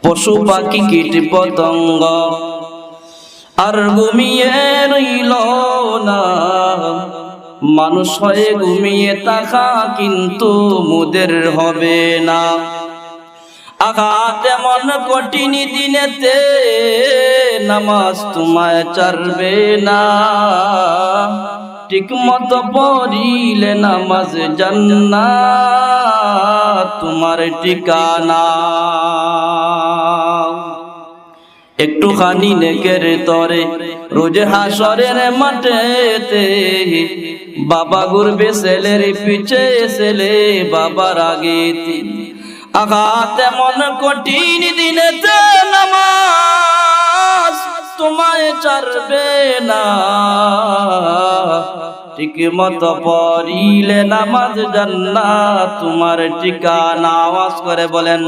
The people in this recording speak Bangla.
পশু পাখি কীট পতঙ্গ আর ঘুমিয়ে রইল না। মানুষ হয়ে ঘুমিয়ে থাকা কিন্তু মুদের হবে না। আঘাত এমন কঠিন দিনেতে নামাজ তোমায় ছাড়বে না। ঠিক মতো পড়িলে নামাজ জান্নাত তোমার ঠিকানা। একটুখানি নেকের তরে রোজ হাসরের মাঠেতে বাবা ঘুরবে ছেলের পিছে, ছেলে বাবার আগেতে। আঘাত এমন কঠিন দিনেতে নামাজ তোমায় ছাড়বে না। ঠিক মতো পড়িলে নামাজ জান্নাত তোমার ঠিকানা। আওয়াজ করে বলেন